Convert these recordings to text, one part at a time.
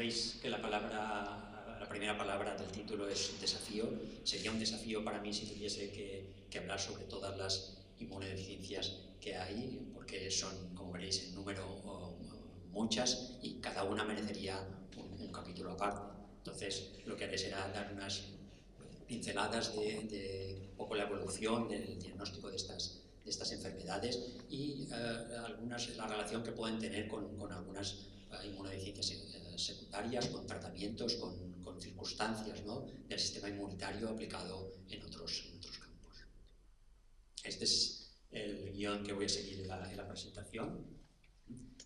Veis que la primera palabra del título es desafío. Sería un desafío para mí si tuviese que hablar sobre todas las inmunodeficiencias que hay, porque son, como veréis, en número muchas y cada una merecería un capítulo aparte. Entonces, lo que haré será dar unas pinceladas de un poco la evolución del diagnóstico de estas enfermedades y la relación que pueden tener con algunas inmunodeficiencias secundarias, con tratamientos, con circunstancias, ¿no?, del sistema inmunitario aplicado en otros campos. Este es el guión que voy a seguir en la presentación.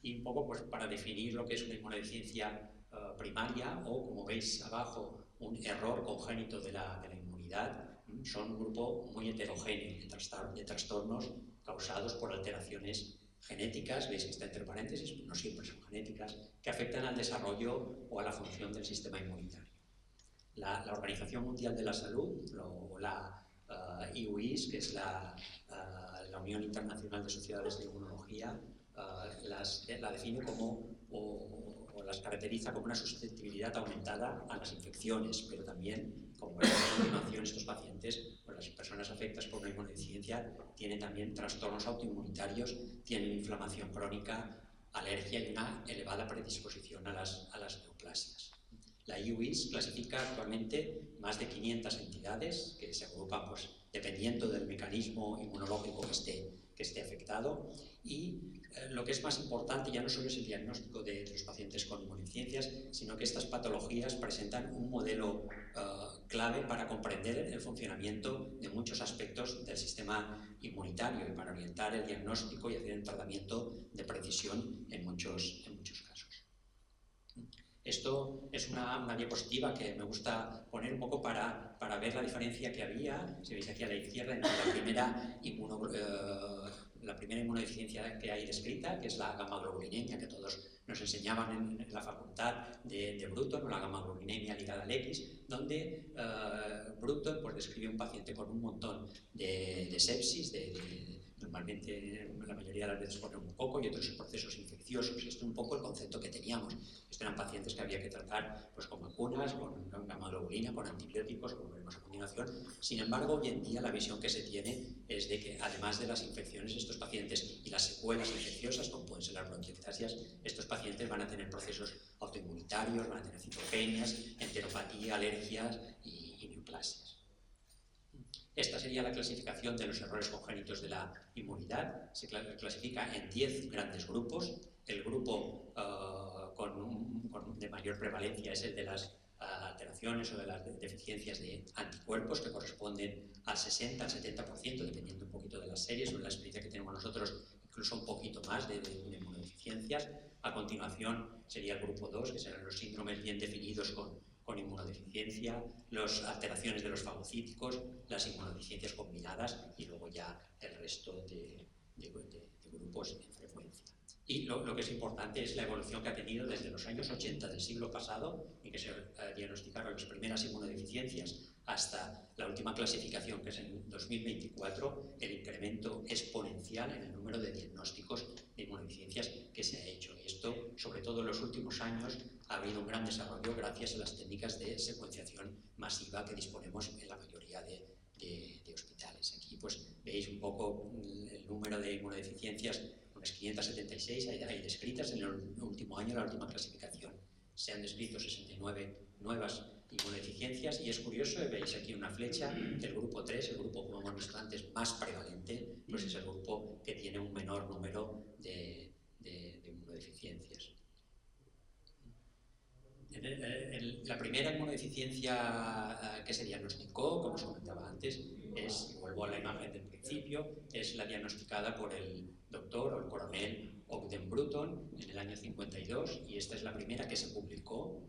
Y un poco pues, para definir lo que es una inmunodeficiencia primaria o, como veis abajo, un error congénito de la inmunidad, son un grupo muy heterogéneo de trastornos causados por alteraciones genéticas, veis que está entre paréntesis, no siempre son genéticas, que afectan al desarrollo o a la función del sistema inmunitario. La Organización Mundial de la Salud, o la IUIS, que es la Unión Internacional de Sociedades de Inmunología, la define como, o las caracteriza como una susceptibilidad aumentada a las infecciones, pero también, como veremos a continuación, estos pacientes, pues las personas afectadas por una inmunodeficiencia, tienen también trastornos autoinmunitarios, tienen inflamación crónica, alergia y una elevada predisposición a las neoplasias. La IUIS clasifica actualmente más de 500 entidades que se agrupan pues, dependiendo del mecanismo inmunológico que esté afectado y lo que es más importante ya no solo es el diagnóstico de los pacientes con inmunodeficiencias, sino que estas patologías presentan un modelo clave para comprender el funcionamiento de muchos aspectos del sistema inmunitario y para orientar el diagnóstico y hacer un tratamiento de precisión en muchos casos. Esto es una diapositiva que me gusta poner un poco para ver la diferencia que había, si veis aquí a la izquierda, entre la primera inmunodeficiencia que hay descrita, que es la gamma-globulinemia, que todos nos enseñaban en la facultad de Bruton, o la gamma-globulinemia ligada al X, donde Bruton pues, describe un paciente con un montón de sepsis, normalmente la mayoría de las veces por neumococo y otros procesos infecciosos. Esto es un poco el concepto que teníamos. Estos eran pacientes que había que tratar pues, con vacunas, con gamma-globulina, con antibióticos, como veremos a continuación. Sin embargo, hoy en día la visión que se tiene es de que, además de las infecciones, estos pacientes y las secuelas infecciosas, como pueden ser las bronquiectasias, estos pacientes van a tener procesos autoinmunitarios, van a tener citopenias, enteropatía, alergias y neoplasias. Esta sería la clasificación de los errores congénitos de la inmunidad. Se clasifica en 10 grandes grupos. El grupo de mayor prevalencia es el de las alteraciones o de las deficiencias de anticuerpos, que corresponden al 60 al 70%, dependiendo un poquito de las series o de la experiencia que tenemos nosotros, incluso un poquito más de inmunodeficiencias. A continuación sería el grupo 2, que serán los síndromes bien definidos con inmunodeficiencia, las alteraciones de los fagocíticos, las inmunodeficiencias combinadas y luego ya el resto de grupos en frecuencia. Y lo que es importante es la evolución que ha tenido desde los años 80 del siglo pasado, en que se diagnosticaron las primeras inmunodeficiencias, hasta la última clasificación, que es en 2024, el incremento exponencial en el número de diagnósticos de inmunodeficiencias que se ha hecho. Y esto, sobre todo en los últimos años, ha habido un gran desarrollo gracias a las técnicas de secuenciación masiva que disponemos en la mayoría de hospitales. Aquí pues, veis un poco el número de inmunodeficiencias, unas 576 hay descritas en el último año, la última clasificación. Se han descrito 69 nuevas inmunodeficiencias y es curioso, veis aquí una flecha, el grupo 3, el grupo, como hemos visto antes, más prevalente, pues es el grupo que tiene un menor número de inmunodeficiencias. La primera inmunodeficiencia que se diagnosticó, como os comentaba antes, vuelvo a la imagen del principio, es la diagnosticada por el doctor o el coronel Ogden Bruton en el año 52, y esta es la primera que se publicó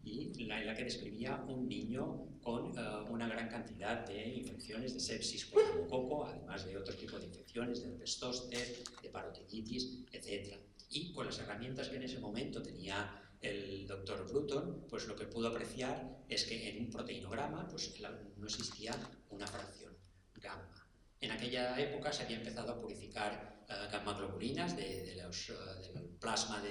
y en la que describía un niño con una gran cantidad de infecciones de sepsis por neumococo, además de otro tipo de infecciones, de herpes zóster, de parotiditis, etc. Y con las herramientas que en ese momento tenía el doctor Bruton, pues lo que pudo apreciar es que en un proteinograma pues, no existía una fracción gamma. En aquella época se había empezado a purificar gamma-globulinas del plasma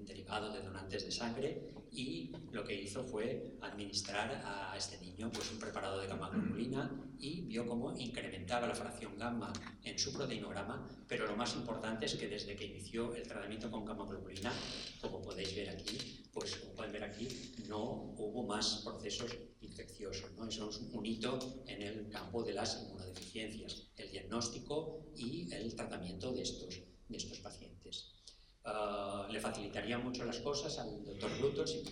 derivado de donantes de sangre, y lo que hizo fue administrar a este niño pues, un preparado de gamma-globulina, y vio cómo incrementaba la fracción gamma en su proteinograma, pero lo más importante es que desde que inició el tratamiento con gamma-globulina, como podéis ver aquí, pues como pueden ver aquí, no hubo más procesos infecciosos, ¿no? Eso es un hito en el campo de las inmunodeficiencias, el diagnóstico y el tratamiento de estos pacientes. Le facilitaría mucho las cosas al doctor Bruton si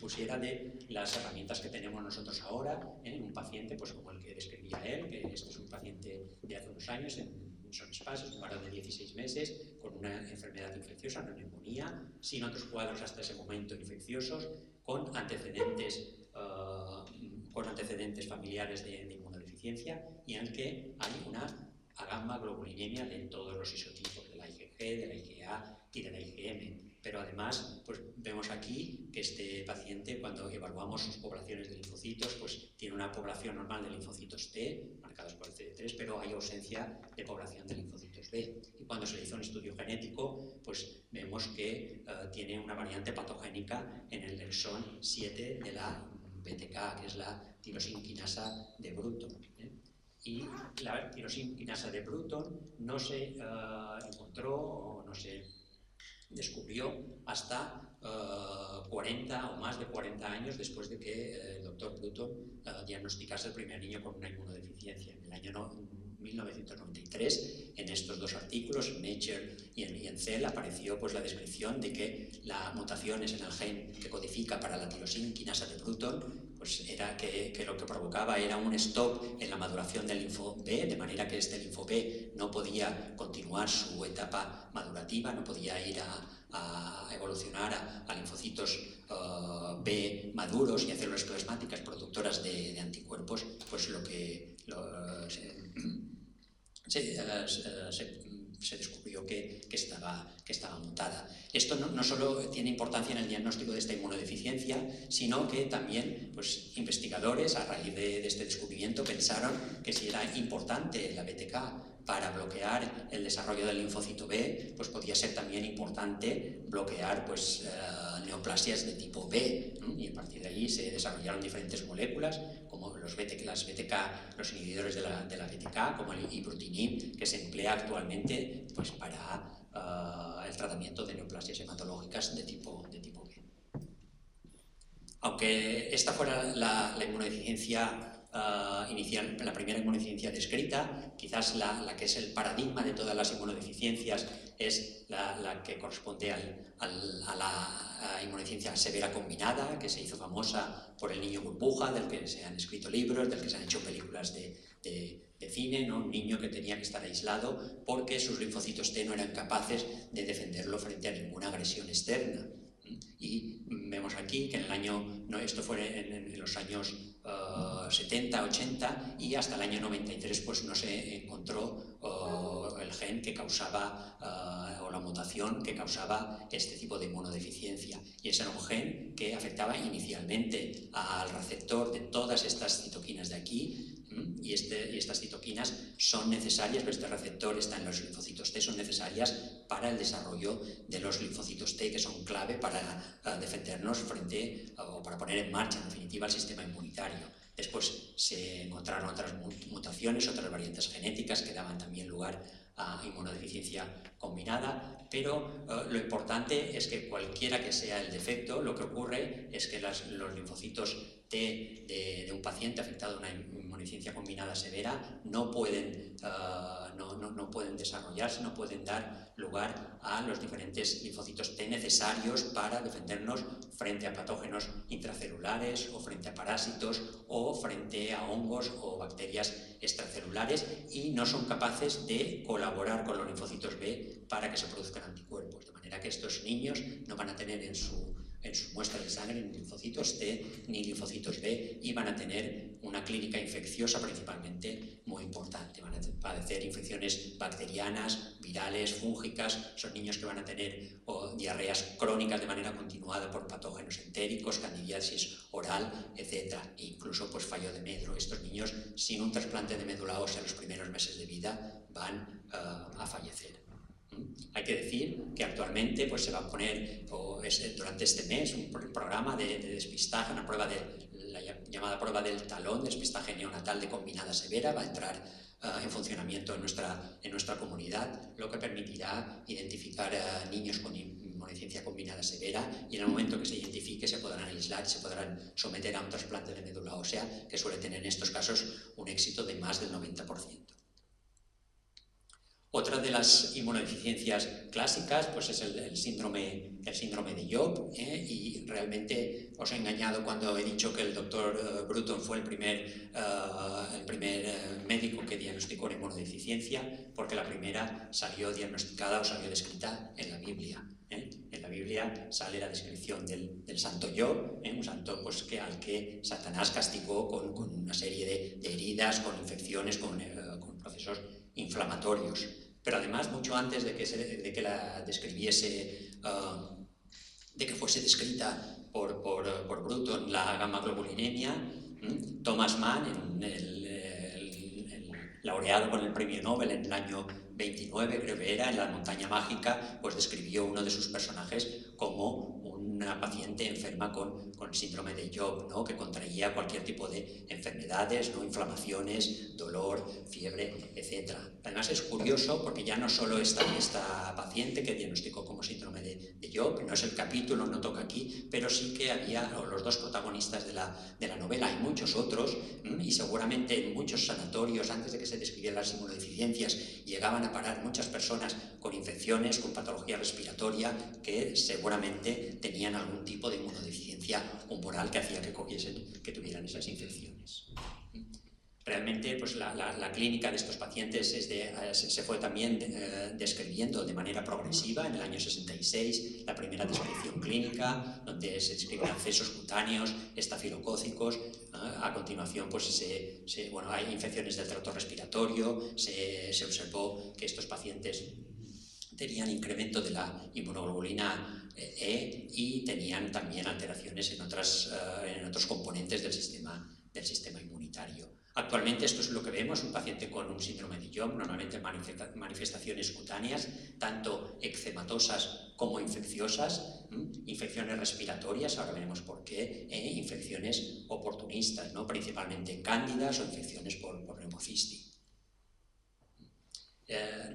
pusiera de las herramientas que tenemos nosotros ahora en un paciente pues como el que describía él, que este es un paciente de hace unos años en Son Espases, un varón de 16 meses con una enfermedad infecciosa, una neumonía, sin otros cuadros hasta ese momento infecciosos, con antecedentes familiares de inmunodeficiencia, y en el que hay una gamma-globulinemia de todos los isotipos, de la IgG, de la IgA y de la IgM. Pero además, pues vemos aquí que este paciente, cuando evaluamos sus poblaciones de linfocitos, pues tiene una población normal de linfocitos T, marcados por el CD3, pero hay ausencia de población de linfocitos B. Y cuando se le hizo un estudio genético, pues vemos que tiene una variante patogénica en el exón 7 de la BTK, que es la tirosinquinasa de Bruton. Y la tirosinquinasa de Bruton no se encontró o no se descubrió hasta 40 o más de 40 años después de que el doctor Bruton diagnosticase el primer niño con una inmunodeficiencia. En el año 1993, en estos dos artículos, en Nature y en Cell, apareció pues, la descripción de que las mutaciones en el gen que codifica para la tirosinquinasa de Bruton pues era que lo que provocaba era un stop en la maduración del linfo B, de manera que este linfo B no podía continuar su etapa madurativa, no podía ir a evolucionar a linfocitos B maduros y a células plasmáticas productoras de anticuerpos, pues se descubrió que estaba mutada. Esto no solo tiene importancia en el diagnóstico de esta inmunodeficiencia, sino que también pues, investigadores, a raíz de este descubrimiento, pensaron que si era importante la BTK para bloquear el desarrollo del linfocito B, pues podía ser también importante bloquear pues, neoplasias de tipo B, ¿no? Y a partir de allí se desarrollaron diferentes moléculas, como las BTK, los inhibidores de la BTK, como el ibrutinib, que se emplea actualmente pues, para el tratamiento de neoplasias hematológicas de tipo B. Aunque esta fuera la inmunodeficiencia inicial, la primera inmunodeficiencia descrita, quizás la que es el paradigma de todas las inmunodeficiencias es la que corresponde a la inmunodeficiencia severa combinada, que se hizo famosa por el niño burbuja, del que se han escrito libros, del que se han hecho películas de cine, ¿no? Un niño que tenía que estar aislado porque sus linfocitos T no eran capaces de defenderlo frente a ninguna agresión externa. Y vemos aquí que esto fue en los años 70, 80 y hasta el año 93 pues no se encontró el gen que causaba o la mutación que causaba este tipo de inmunodeficiencia. Y ese era un gen que afectaba inicialmente al receptor de todas estas citoquinas de aquí. Y estas citoquinas son necesarias, este receptor está en los linfocitos T, son necesarias para el desarrollo de los linfocitos T, que son clave para defendernos frente o para poner en marcha, en definitiva, el sistema inmunitario. Después se encontraron otras mutaciones, otras variantes genéticas que daban también lugar a inmunodeficiencia combinada, pero lo importante es que cualquiera que sea el defecto, lo que ocurre es que los linfocitos T de un paciente afectado a una inmunodeficiencia combinada severa no pueden desarrollarse, no pueden dar lugar a los diferentes linfocitos T necesarios para defendernos frente a patógenos intracelulares o frente a parásitos o frente a hongos o bacterias extracelulares, y no son capaces de colaborar con los linfocitos B para que se produzcan anticuerpos, de manera que estos niños no van a tener en su muestra de sangre expresan ni linfocitos T ni linfocitos B y van a tener una clínica infecciosa principalmente muy importante. Van a padecer infecciones bacterianas, virales, fúngicas. Son niños que van a tener diarreas crónicas de manera continuada por patógenos entéricos, candidiasis oral, etc. E incluso pues, fallo de medro. Estos niños sin un trasplante de médula ósea en los primeros meses de vida van a fallecer. Hay que decir que actualmente pues, se va a poner durante este mes un programa de despistaje, una prueba la llamada prueba del talón, despistaje neonatal de combinada severa, va a entrar en funcionamiento en nuestra comunidad, lo que permitirá identificar a niños con inmunodeficiencia combinada severa y en el momento que se identifique se podrán aislar y se podrán someter a un trasplante de médula ósea que suele tener en estos casos un éxito de más del 90%. Otra de las inmunodeficiencias clásicas pues es el síndrome de Job, y realmente os he engañado cuando he dicho que el doctor Bruton fue el primer médico que diagnosticó la inmunodeficiencia, porque la primera salió diagnosticada o salió descrita en la Biblia. En la Biblia sale la descripción del santo Job, un santo pues, al que Satanás castigó con una serie de heridas, con infecciones, con procesos inflamatorios. Pero además, mucho antes de que la describiese, de que fuese descrita por Bruton la gamma-globulinemia, Thomas Mann, laureado con el premio Nobel en el año 29, creo que era, en La montaña mágica, pues describió uno de sus personajes como una paciente enferma con síndrome de Job, ¿no? Que contraía cualquier tipo de enfermedades, ¿no? Inflamaciones, dolor, fiebre, etc. Además es curioso porque ya no solo esta paciente que diagnosticó como síndrome de Job, no es el capítulo, no toca aquí, pero sí que había los dos protagonistas de la novela, hay muchos otros, y seguramente en muchos sanatorios, antes de que se describieran las inmunodeficiencias, llegaban a parar muchas personas con infecciones, con patología respiratoria, que seguramente tenían algún tipo de inmunodeficiencia humoral que hacía que tuvieran esas infecciones. Realmente pues, la clínica de estos pacientes se fue también describiendo de manera progresiva. En el año 66, la primera descripción clínica, donde se describen accesos cutáneos, estafilocócicos. A continuación, pues, hay infecciones del tracto respiratorio. Se observó que estos pacientes tenían incremento de la inmunoglobulina E y tenían también alteraciones en otros componentes del sistema inmunitario. Actualmente esto es lo que vemos, un paciente con un síndrome de Job, normalmente manifestaciones cutáneas, tanto eczematosas como infecciosas, infecciones respiratorias, ahora veremos por qué, infecciones oportunistas, ¿no? Principalmente cándidas o infecciones por neumocisti.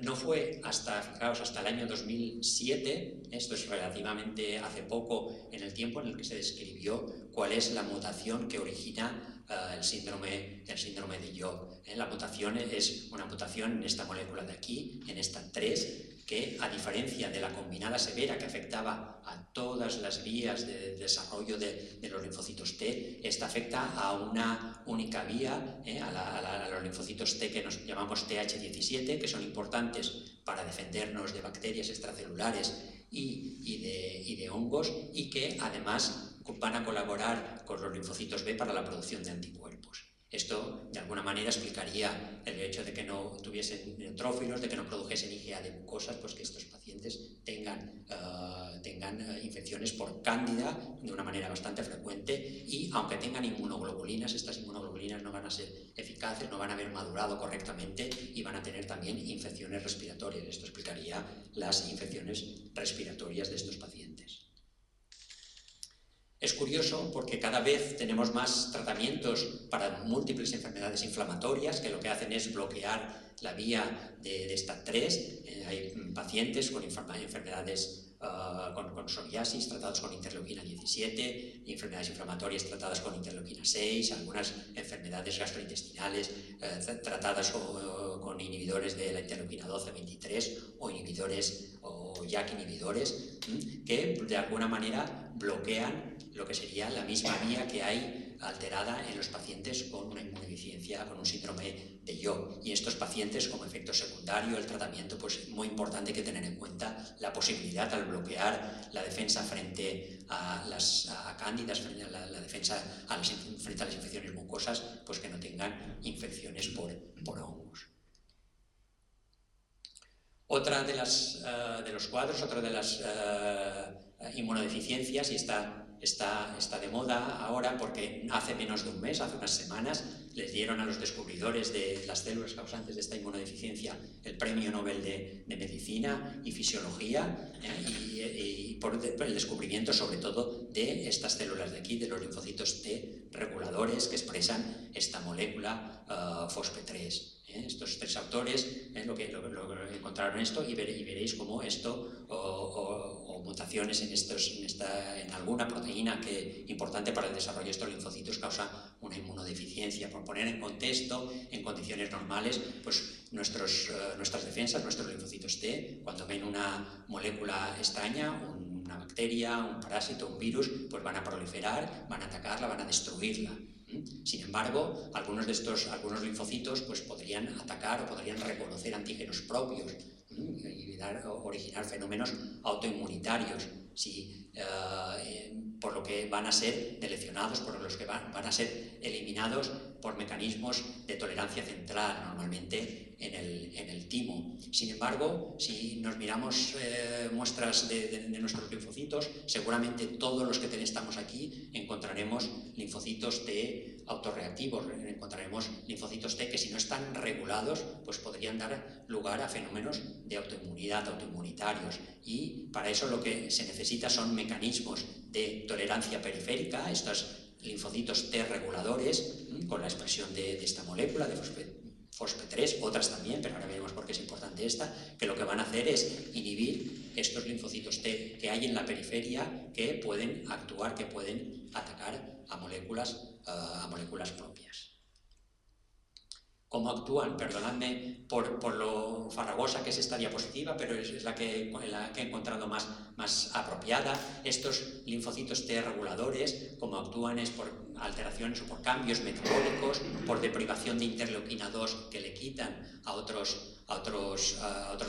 No fue hasta el año 2007, esto es relativamente hace poco en el tiempo en el que se describió cuál es la mutación que origina el síndrome de Job. La mutación es una mutación en esta molécula de aquí, en esta 3, que a diferencia de la combinada severa que afectaba a todas las vías de desarrollo de los linfocitos T, esta afecta a una única vía, a los linfocitos T que nos llamamos TH17, que son importantes para defendernos de bacterias extracelulares y de hongos, y que además van a colaborar con los linfocitos B para la producción de anticuerpos. Esto, de alguna manera, explicaría el hecho de que no tuviesen neutrófilos, de que no produjesen IgA de mucosas, pues que estos pacientes tengan infecciones por cándida de una manera bastante frecuente, y aunque tengan inmunoglobulinas, estas inmunoglobulinas no van a ser eficaces, no van a haber madurado correctamente y van a tener también infecciones respiratorias. Esto explicaría las infecciones respiratorias de estos pacientes. Es curioso porque cada vez tenemos más tratamientos para múltiples enfermedades inflamatorias que lo que hacen es bloquear la vía de STAT3. Hay pacientes con enfermedades con psoriasis tratados con interleuquina 17, enfermedades inflamatorias tratadas con interleuquina 6, algunas enfermedades gastrointestinales tratadas con inhibidores de la interleuquina 12, 23 o JAK inhibidores que de alguna manera bloquean lo que sería la misma vía que hay alterada en los pacientes con una inmunodeficiencia, con un síndrome de Yo. Y estos pacientes, como efecto secundario, el tratamiento, pues es muy importante que tener en cuenta la posibilidad al bloquear la defensa frente a las cándidas, frente a la defensa frente a las infecciones mucosas, pues que no tengan infecciones por hongos. Otra de los cuadros, otra de las inmunodeficiencias, y está de moda ahora porque hace menos de un mes, hace unas semanas, les dieron a los descubridores de las células causantes de esta inmunodeficiencia el Premio Nobel de Medicina y Fisiología y por el descubrimiento sobre todo de estas células de aquí, de los linfocitos T reguladores que expresan esta molécula FOSP3. Estos tres autores lo encontraron esto y veréis cómo esto o mutaciones en alguna proteína importante para el desarrollo de estos linfocitos causa una inmunodeficiencia. Por poner en contexto, en condiciones normales, pues nuestras defensas, nuestros linfocitos T, cuando ven una molécula extraña, una bacteria, un parásito, un virus, pues van a proliferar, van a atacarla, van a destruirla. Sin embargo, algunos linfocitos pues, podrían atacar o podrían reconocer antígenos propios y originar fenómenos autoinmunitarios, por lo que van a ser deleccionados, por los que van a ser eliminados por mecanismos de tolerancia central, normalmente en el timo. Sin embargo, si nos miramos muestras de nuestros linfocitos, seguramente todos los que estamos aquí encontraremos linfocitos T autorreactivos, encontraremos linfocitos T que si no están regulados, pues podrían dar lugar a fenómenos de autoinmunidad, autoinmunitarios. Y para eso lo que se necesita son mecanismos de tolerancia periférica, estos linfocitos T reguladores, con la expresión de esta molécula, de FOSP3, otras también, pero ahora veremos por qué es importante esta, que lo que van a hacer es inhibir estos linfocitos T que hay en la periferia que pueden actuar, que pueden atacar a moléculas propias. ¿Cómo actúan? Perdonadme por lo farragosa que es esta diapositiva, pero es la que he encontrado más apropiada. Estos linfocitos T reguladores, cómo actúan es por alteraciones o por cambios metabólicos, por deprivación de interleuquina 2 que le quitan a otros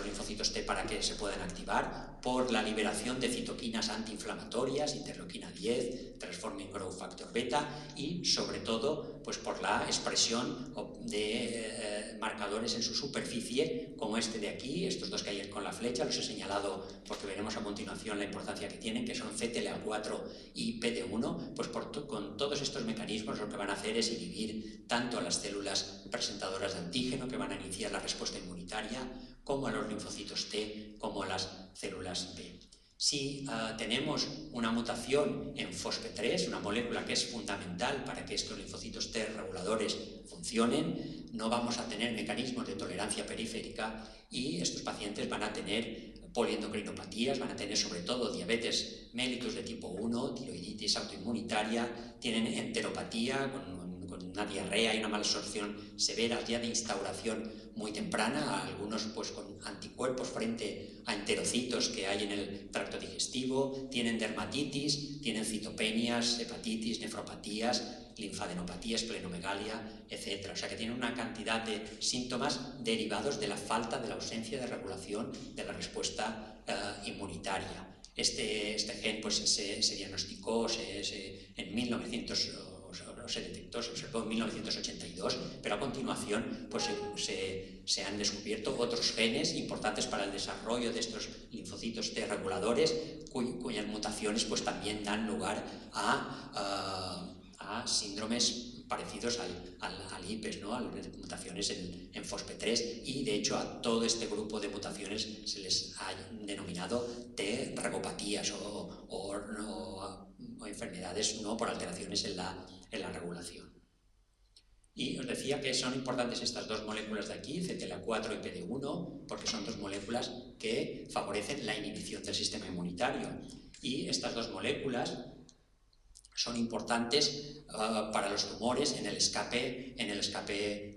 linfocitos T para que se puedan activar, por la liberación de citoquinas antiinflamatorias, interleuquina 10, Transforming Growth Factor Beta, y sobre todo pues por la expresión de marcadores en su superficie, como este de aquí, estos dos que hay con la flecha, los he señalado porque veremos a continuación la importancia que tienen, que son CTLA4 y PD1, pues con todos estos mecanismos lo que van a hacer es inhibir tanto a las células presentadoras de antígeno, que van a iniciar la respuesta inmunitaria, como a los linfocitos T, como a las células B. Si tenemos una mutación en FOSP3, una molécula que es fundamental para que estos linfocitos T reguladores funcionen, no vamos a tener mecanismos de tolerancia periférica y estos pacientes van a tener poliendocrinopatías, van a tener sobre todo diabetes mellitus de tipo 1, tiroiditis autoinmunitaria, tienen enteropatía con una diarrea y una malabsorción severas ya de instauración muy temprana, algunos pues con anticuerpos frente a enterocitos que hay en el tracto digestivo, tienen dermatitis, tienen citopenias, hepatitis, nefropatías, linfadenopatías, esplenomegalia, etc. O sea que tienen una cantidad de síntomas derivados de la falta, de la ausencia de regulación de la respuesta inmunitaria. Este gen pues, se diagnosticó en 1900, se detectó, se observó en 1982, pero a continuación pues, se han descubierto otros genes importantes para el desarrollo de estos linfocitos T reguladores, cuyas mutaciones pues, también dan lugar a síndromes parecidos al IPES, ¿no? A las mutaciones en FOSP3, y de hecho a todo este grupo de mutaciones se les ha denominado T regopatías o enfermedades no por alteraciones en la regulación. Y os decía que son importantes estas dos moléculas de aquí, CTLA4 y PD1, porque son dos moléculas que favorecen la inhibición del sistema inmunitario. Y estas dos moléculas son importantes para los tumores en el escape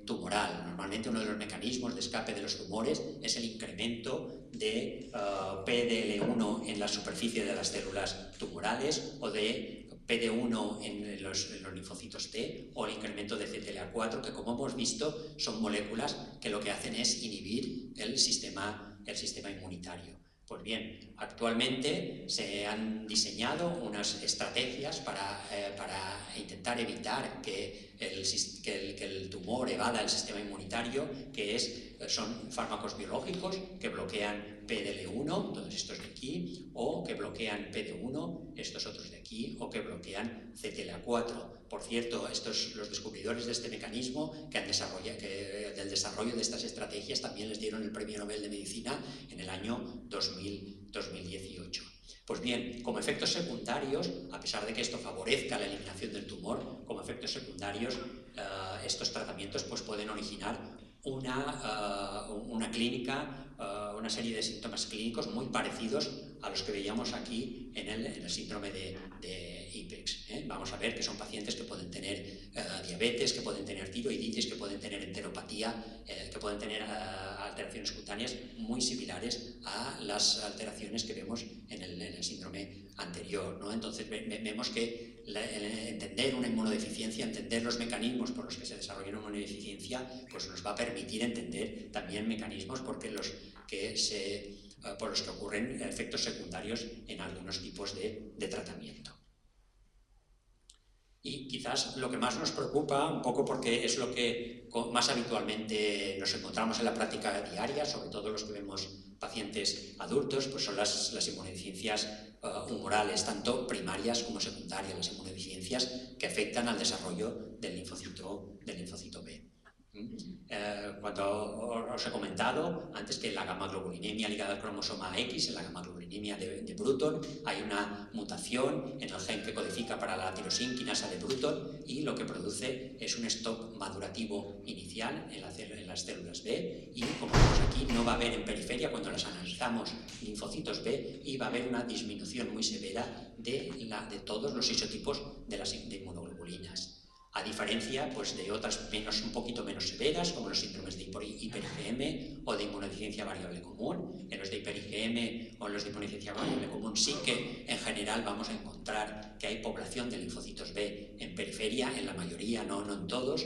tumoral. Normalmente uno de los mecanismos de escape de los tumores es el incremento de PDL1 en la superficie de las células tumorales o de PD1 en los linfocitos T o el incremento de CTLA4, que como hemos visto son moléculas que lo que hacen es inhibir el sistema inmunitario. Pues bien, actualmente se han diseñado unas estrategias para intentar evitar que el tumor evada el sistema inmunitario, son fármacos biológicos que bloquean PDL1, todos estos de aquí, o que bloquean PD1, estos otros de aquí, o que bloquean CTLA4. Por cierto, los descubridores de este mecanismo del desarrollo de estas estrategias también les dieron el Premio Nobel de Medicina en el año 2018. Pues bien, como efectos secundarios, a pesar de que esto favorezca la eliminación del tumor, como efectos secundarios, estos tratamientos pues, pueden originar una serie de síntomas clínicos muy parecidos a los que veíamos aquí en el síndrome de IPEX. Vamos a ver que son pacientes que pueden tener diabetes, que pueden tener tiroiditis, que pueden tener enteropatía, que pueden tener alteraciones cutáneas muy similares a las alteraciones que vemos en el síndrome anterior, ¿no? Entonces vemos que entender una inmunodeficiencia, entender los mecanismos por los que se desarrolla una inmunodeficiencia, pues nos va a permitir entender también mecanismos por los que ocurren efectos secundarios en algunos tipos de tratamiento. Y quizás lo que más nos preocupa, un poco porque es lo que más habitualmente nos encontramos en la práctica diaria, sobre todo los que vemos pacientes adultos, pues son las inmunodeficiencias humorales, tanto primarias como secundarias, las inmunodeficiencias que afectan al desarrollo del linfocito B. Cuando os he comentado antes que la gamma-globulinemia ligada al cromosoma X, en la gamma-globulinemia de Bruton, hay una mutación en el gen que codifica para la tirosínquinasa de Bruton y lo que produce es un stock madurativo inicial en las células B y, como vemos aquí, no va a haber en periferia, cuando las analizamos linfocitos B, y va a haber una disminución muy severa de todos los isotipos de inmunoglobulinas. A diferencia pues, de otras un poquito menos severas, como los síndromes de hiper-IgM o de inmunodeficiencia variable común. En los de hiper-IgM o en los de inmunodeficiencia variable común sí que en general vamos a encontrar que hay población de linfocitos B en periferia, en la mayoría, no en todos,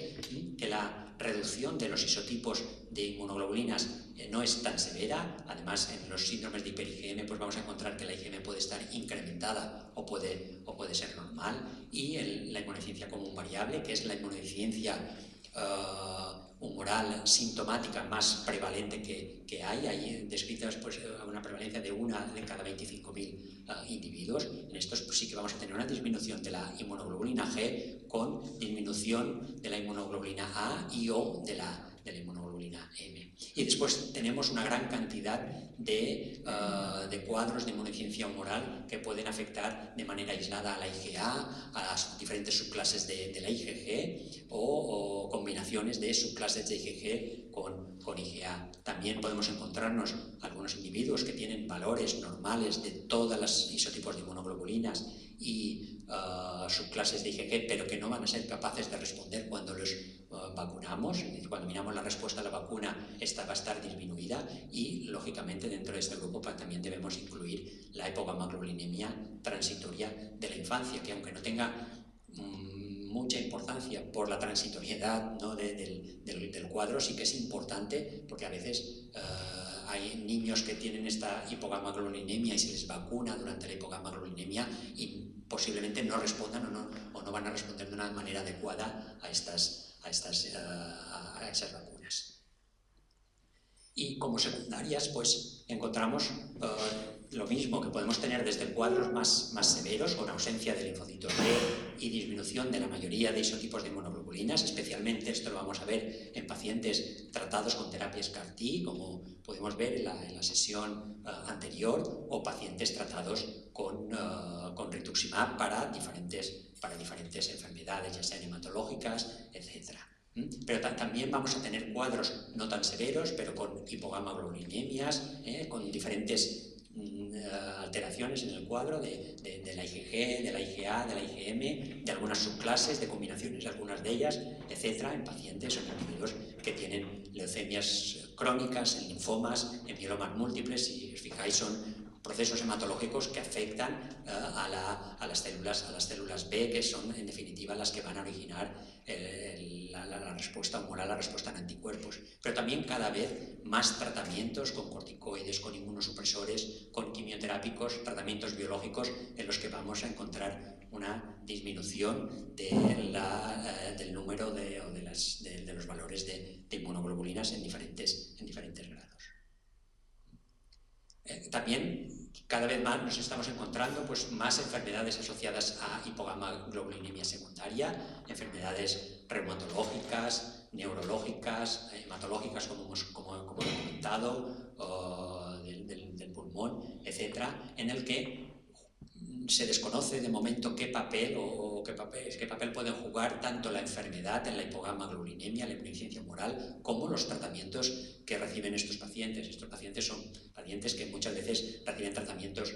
que la reducción de los isotipos de inmunoglobulinas no es tan severa. Además, en los síndromes de hiper-IgM pues vamos a encontrar que la IgM puede estar incrementada o puede ser normal, y la inmunodeficiencia común variable, que es la inmunodeficiencia humoral sintomática más prevalente que hay descritas pues, una prevalencia de 1 de cada 25.000 individuos. En estos pues, sí que vamos a tener una disminución de la inmunoglobulina G con disminución de la inmunoglobulina A y O de la inmunoglobulina M. Y después tenemos una gran cantidad de cuadros de inmunodeficiencia humoral que pueden afectar de manera aislada a la IgA, a las diferentes subclases de la IgG o combinaciones de subclases de IgG con IgA. También podemos encontrarnos algunos individuos que tienen valores normales de todas las isotipos de inmunoglobulinas y subclases de IgG, pero que no van a ser capaces de responder cuando los vacunamos. Cuando miramos la respuesta a la vacuna, esta va a estar disminuida y, lógicamente, dentro de este grupo también debemos incluir la hipogamaglobulinemia transitoria de la infancia, que aunque no tenga mucha importancia por la transitoriedad, ¿no? del cuadro, sí que es importante porque a veces hay niños que tienen esta hipogamaglobulinemia y se les vacuna durante la hipogamaglobulinemia y posiblemente no respondan o no van a responder de una manera adecuada a esas vacunas. Y como secundarias, pues encontramos lo mismo, que podemos tener desde cuadros más severos, con ausencia de linfocitos B y disminución de la mayoría de isotipos de inmunoglobulinas. Especialmente esto lo vamos a ver en pacientes tratados con terapias CAR-T, como podemos ver en la sesión anterior, o pacientes tratados con rituximab para diferentes enfermedades, ya sean hematológicas, etc. Pero también vamos a tener cuadros no tan severos, pero con hipogamaglobulinemias, con diferentes alteraciones en el cuadro de la IgG, de la IgA, de la IgM, de algunas subclases, de combinaciones de algunas de ellas, etcétera, en pacientes o en individuos que tienen leucemias crónicas, en linfomas, en mielomas múltiples. Si os fijáis, son procesos hematológicos que afectan a las células B, que son en definitiva las que van a originar la respuesta humoral, la respuesta en anticuerpos. Pero también cada vez más tratamientos con corticoides, con inmunosupresores, con quimioterápicos, tratamientos biológicos en los que vamos a encontrar una disminución del número de los valores de inmunoglobulinas en diferentes grados. También cada vez más nos estamos encontrando pues, más enfermedades asociadas a hipogammaglobulinemia secundaria, enfermedades reumatológicas, neurológicas, hematológicas, como he comentado, del pulmón, etcétera, en el que se desconoce de momento qué papel pueden jugar tanto la enfermedad en la hipogammaglobulinemia, la inmunodeficiencia humoral, como los tratamientos que reciben estos pacientes. Estos pacientes son pacientes que muchas veces reciben tratamientos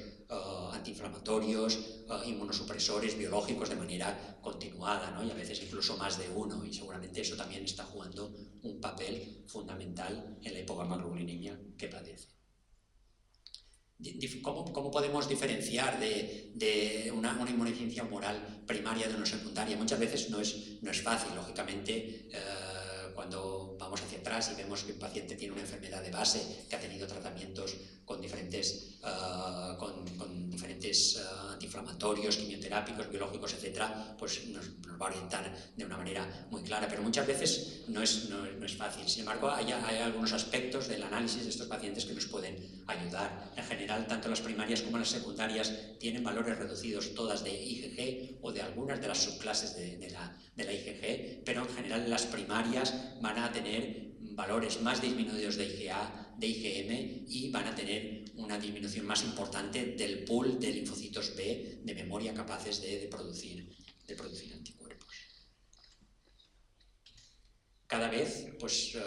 antiinflamatorios, inmunosupresores, biológicos de manera continuada, ¿no? Y a veces incluso más de uno, y seguramente eso también está jugando un papel fundamental en la hipogammaglobulinemia que padece. ¿Cómo podemos diferenciar de una inmunodeficiencia humoral primaria de una secundaria? Muchas veces no es fácil, lógicamente, cuando vamos hacia atrás y vemos que un paciente tiene una enfermedad de base, que ha tenido tratamientos con diferentes antiinflamatorios, quimioterápicos, biológicos, etcétera, pues nos va a orientar de una manera muy clara, pero muchas veces no es fácil. Sin embargo, hay algunos aspectos del análisis de estos pacientes que nos pueden ayudar. En general, tanto las primarias como las secundarias tienen valores reducidos todas de IgG o de algunas de las subclases de la IgG, pero en general las primarias van a tener valores más disminuidos de IgA, de IgM, y van a tener una disminución más importante del pool de linfocitos B de memoria capaces de producir anticuerpos. Cada vez, pues,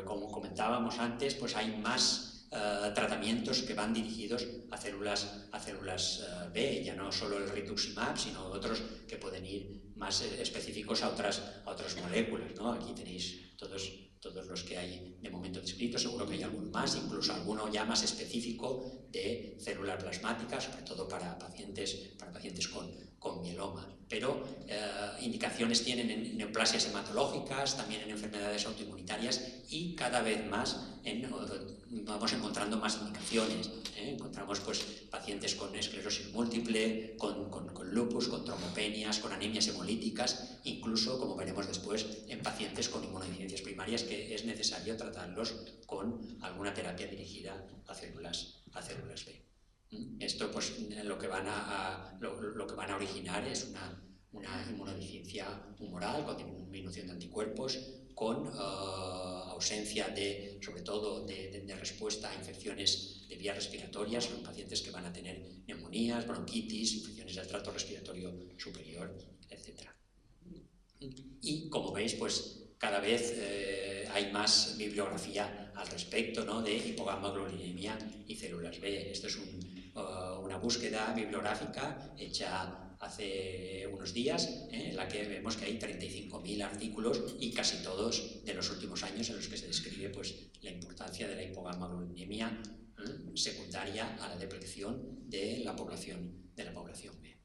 como comentábamos antes, pues hay más tratamientos que van dirigidos a células B, ya no solo el rituximab, sino otros que pueden ir más específicos a otras moléculas, ¿no? Aquí tenéis todos los que hay de momento descritos, seguro que hay alguno más, incluso alguno ya más específico de células plasmáticas, sobre todo para pacientes con mieloma. Pero indicaciones tienen en neoplasias hematológicas, también en enfermedades autoinmunitarias, y cada vez más vamos encontrando más indicaciones. Encontramos pues, pacientes con esclerosis múltiple, con lupus, con trombopenias, con anemias hemolíticas, incluso, como veremos después, en pacientes con inmunodeficiencias primarias que es necesario tratarlos con alguna terapia dirigida a células B. Esto pues, lo que van a originar es una inmunodeficiencia humoral con disminución de anticuerpos, con ausencia sobre todo de respuesta a infecciones de vías respiratorias. Son pacientes que van a tener neumonías, bronquitis, infecciones del tracto respiratorio superior, etc. Y como veis, pues cada vez hay más bibliografía al respecto, ¿no? De hipogammaglobulinemia y células B. Esto es una búsqueda bibliográfica hecha hace unos días, en la que vemos que hay 35.000 artículos y casi todos de los últimos años en los que se describe pues, la importancia de la hipogammaglobulinemia secundaria a la deplección de la población B.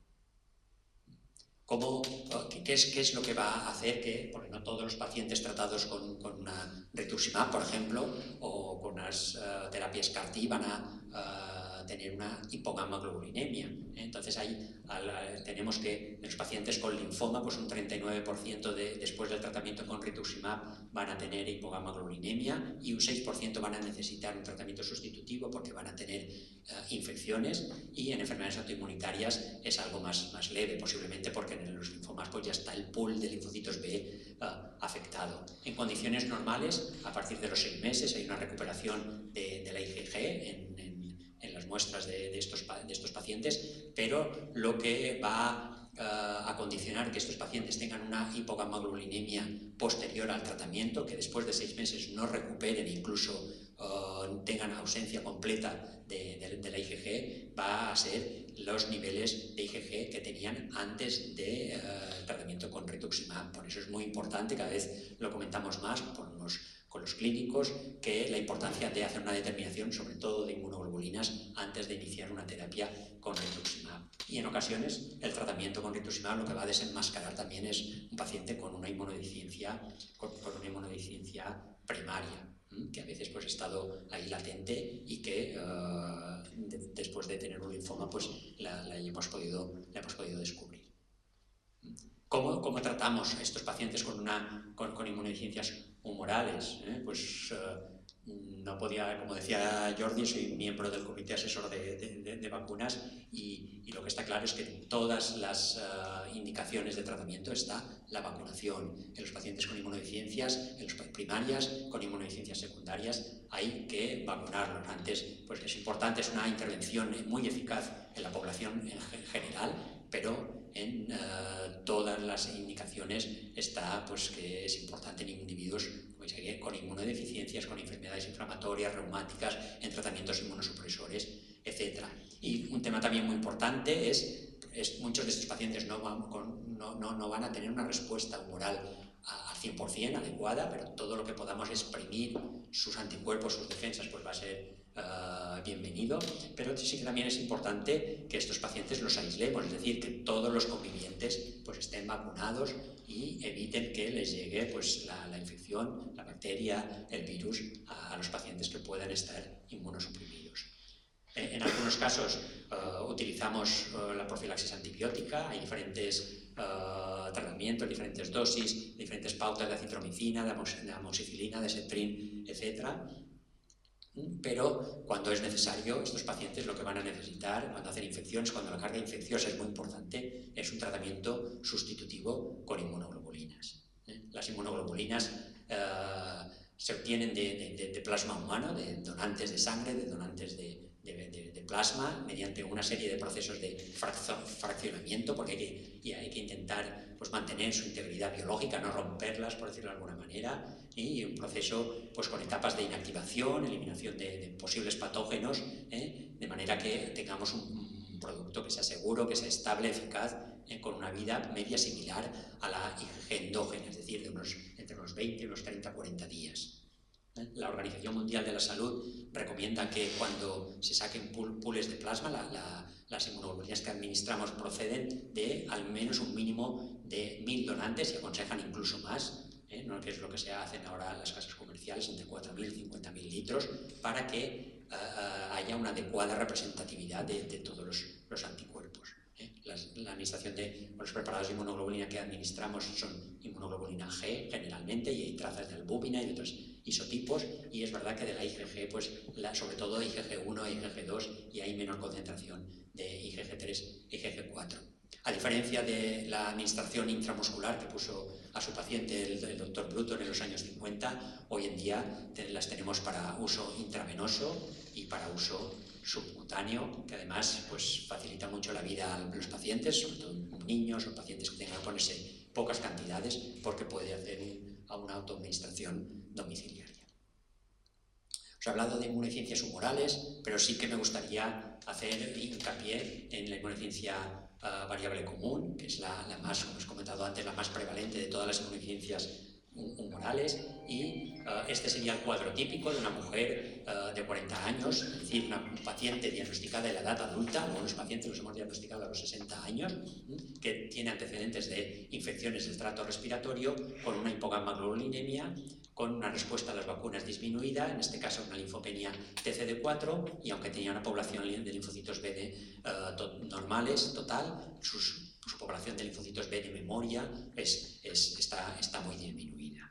¿Qué es lo que va a hacer que, porque no todos los pacientes tratados con una rituximab, por ejemplo, o con las terapias CAR-T van a tener una hipogammaglobulinemia? Entonces tenemos que en los pacientes con linfoma, pues un 39% después del tratamiento con rituximab van a tener hipogammaglobulinemia y un 6% van a necesitar un tratamiento sustitutivo porque van a tener infecciones, y en enfermedades autoinmunitarias es algo más leve, posiblemente porque en los linfomas pues ya está el pool de linfocitos B afectado. En condiciones normales, a partir de los 6 meses hay una recuperación de la IgG en las muestras de estos pacientes, pero lo que va a condicionar que estos pacientes tengan una hipogammaglobulinemia posterior al tratamiento, que después de 6 meses no recuperen, incluso tengan ausencia completa de la IgG, va a ser los niveles de IgG que tenían antes del tratamiento con rituximab. Por eso es muy importante, cada vez lo comentamos más con los clínicos, que la importancia de hacer una determinación, sobre todo de inmunoglobulinas, antes de iniciar una terapia con rituximab. Y en ocasiones el tratamiento con rituximab lo que va a desenmascarar también es un paciente con una inmunodeficiencia, primaria, que a veces pues, ha estado ahí latente y que después de tener un linfoma pues, la hemos podido descubrir. ¿Cómo tratamos a estos pacientes con inmunodeficiencias humorales? Pues no podía, como decía Jordi, soy miembro del comité asesor de vacunas y lo que está claro es que en todas las indicaciones de tratamiento está la vacunación. En los pacientes con inmunodeficiencias, en los primarias, con inmunodeficiencias secundarias, hay que vacunarlos. Antes, pues es importante, es una intervención muy eficaz en la población en general, pero en todas las indicaciones está pues, que es importante en individuos pues, con inmunodeficiencias, con enfermedades inflamatorias, reumáticas, en tratamientos inmunosupresores, etc. Y un tema también muy importante es muchos de estos pacientes no van a tener una respuesta humoral al 100% adecuada, pero todo lo que podamos exprimir sus anticuerpos, sus defensas, pues va a ser bienvenido, pero sí que también es importante que estos pacientes los aislemos, es decir, que todos los convivientes pues, estén vacunados y eviten que les llegue pues, la infección, la bacteria, el virus a los pacientes que puedan estar inmunosuprimidos. En algunos casos utilizamos la profilaxis antibiótica, hay diferentes tratamientos, diferentes dosis, diferentes pautas de acitromicina, de amoxicilina, de Septrin, etc. Pero cuando es necesario, estos pacientes lo que van a necesitar cuando hacen infecciones, cuando la carga infecciosa es muy importante, es un tratamiento sustitutivo con inmunoglobulinas. Las inmunoglobulinas se obtienen de plasma humano, de donantes de sangre, de donantes de plasma, mediante una serie de procesos de fraccionamiento, porque hay que intentar pues, mantener su integridad biológica, no romperlas, por decirlo de alguna manera, y un proceso pues, con etapas de inactivación, eliminación de posibles patógenos, de manera que tengamos un producto que sea seguro, que sea estable, eficaz, con una vida media similar a la IgG endógena, es decir, entre unos 20 y unos 30-40 días. La Organización Mundial de la Salud recomienda que cuando se saquen pools de plasma, las inmunoglobulinas que administramos proceden de al menos un mínimo de 1000 donantes y aconsejan incluso más, ¿no? Que es lo que se hacen ahora en las casas comerciales, entre 4000 y 50.000 litros, para que haya una adecuada representatividad de todos los anticuerpos. La administración de los preparados de inmunoglobulina que administramos son inmunoglobulina G generalmente, y hay trazas de albúmina y de otros isotipos, y es verdad que de la IgG, pues, sobre todo de IgG1 y IgG2, y hay menor concentración de IgG3 y IgG4. A diferencia de la administración intramuscular que puso a su paciente el doctor Bruton en los años 50, hoy en día las tenemos para uso intravenoso y para uso subcutáneo, que además pues, facilita mucho la vida a los pacientes, sobre todo niños o pacientes que tengan que ponerse pocas cantidades, porque puede hacer una autoadministración domiciliaria. Os he hablado de inmunodeficiencias humorales, pero sí que me gustaría hacer hincapié en la inmunodeficiencia variable común, que es la más, como os he comentado antes, la más prevalente de todas las inmunodeficiencias humorales, y este sería el cuadro típico de una mujer de 40 años, es decir, una paciente diagnosticada en la edad adulta. Algunos pacientes los hemos diagnosticado a los 60 años, que tiene antecedentes de infecciones del trato respiratorio, con una hipogammaglobulinemia, con una respuesta a las vacunas disminuida, en este caso una linfopenia TCD4, y aunque tenía una población de linfocitos B normales total, su población de linfocitos B de memoria está muy disminuida.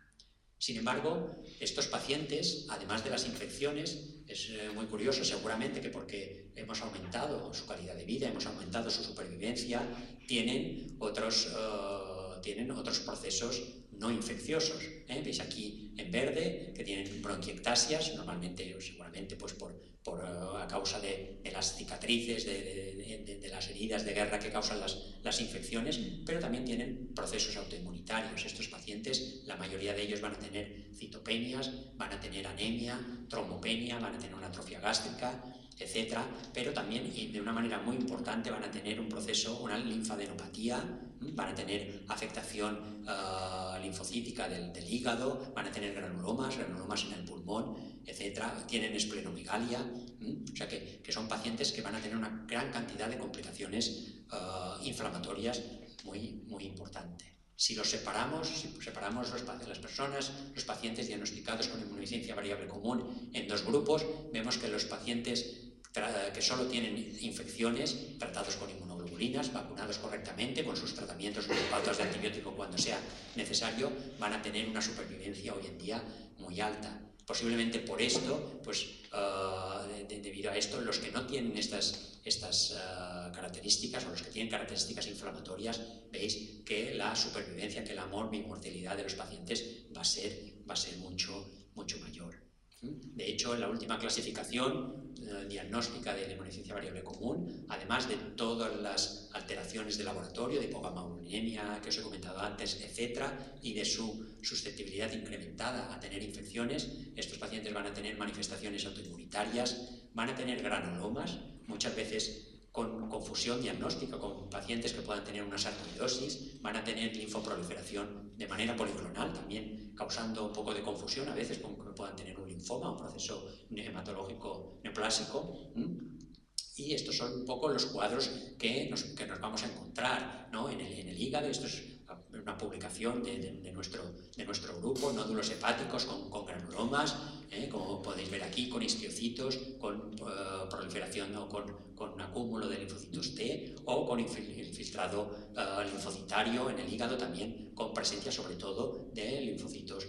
Sin embargo, estos pacientes, además de las infecciones, es muy curioso seguramente que porque hemos aumentado su calidad de vida, hemos aumentado su supervivencia, tienen otros procesos no infecciosos. Veis aquí en verde que tienen bronquiectasias, normalmente o seguramente pues, por a causa de las cicatrices, de las heridas de guerra que causan las infecciones, pero también tienen procesos autoinmunitarios. Estos pacientes, la mayoría de ellos van a tener citopenias, van a tener anemia, trombopenia, van a tener una atrofia gástrica, etcétera, pero también, y de una manera muy importante, van a tener un proceso, una linfadenopatía, van a tener afectación linfocítica del hígado, van a tener granulomas en el pulmón, etcétera, tienen esplenomegalia, o sea que son pacientes que van a tener una gran cantidad de complicaciones inflamatorias muy importantes. Si separamos las personas, los pacientes diagnosticados con inmunodeficiencia variable común en dos grupos, vemos que los pacientes que solo tienen infecciones, tratados con inmunoglobulinas, vacunados correctamente, con sus tratamientos, con pautas de antibiótico cuando sea necesario, van a tener una supervivencia hoy en día muy alta. Posiblemente por esto, pues debido a esto, los que no tienen estas características o los que tienen características inflamatorias, veis que la supervivencia, que la mortalidad de los pacientes va a ser mucho mayor. De hecho, en la última clasificación diagnóstica de inmunodeficiencia variable común, además de todas las alteraciones de laboratorio, de hipogamaglutaminemia que os he comentado antes, etcétera, y de su susceptibilidad incrementada a tener infecciones, estos pacientes van a tener manifestaciones autoinmunitarias, van a tener granulomas, muchas veces con confusión diagnóstica, con pacientes que puedan tener una sarcoidosis, van a tener linfoproliferación de manera policlonal, también causando un poco de confusión a veces con que puedan tener un linfoma, un proceso hematológico neoplásico. Y estos son un poco los cuadros que nos vamos a encontrar, ¿no? en el hígado. Esto es una publicación de nuestro grupo, nódulos hepáticos con granulomas, como podéis ver aquí, con histiocitos, con proliferación o con acúmulo de linfocitos T o con infiltrado linfocitario en el hígado, también con presencia sobre todo de linfocitos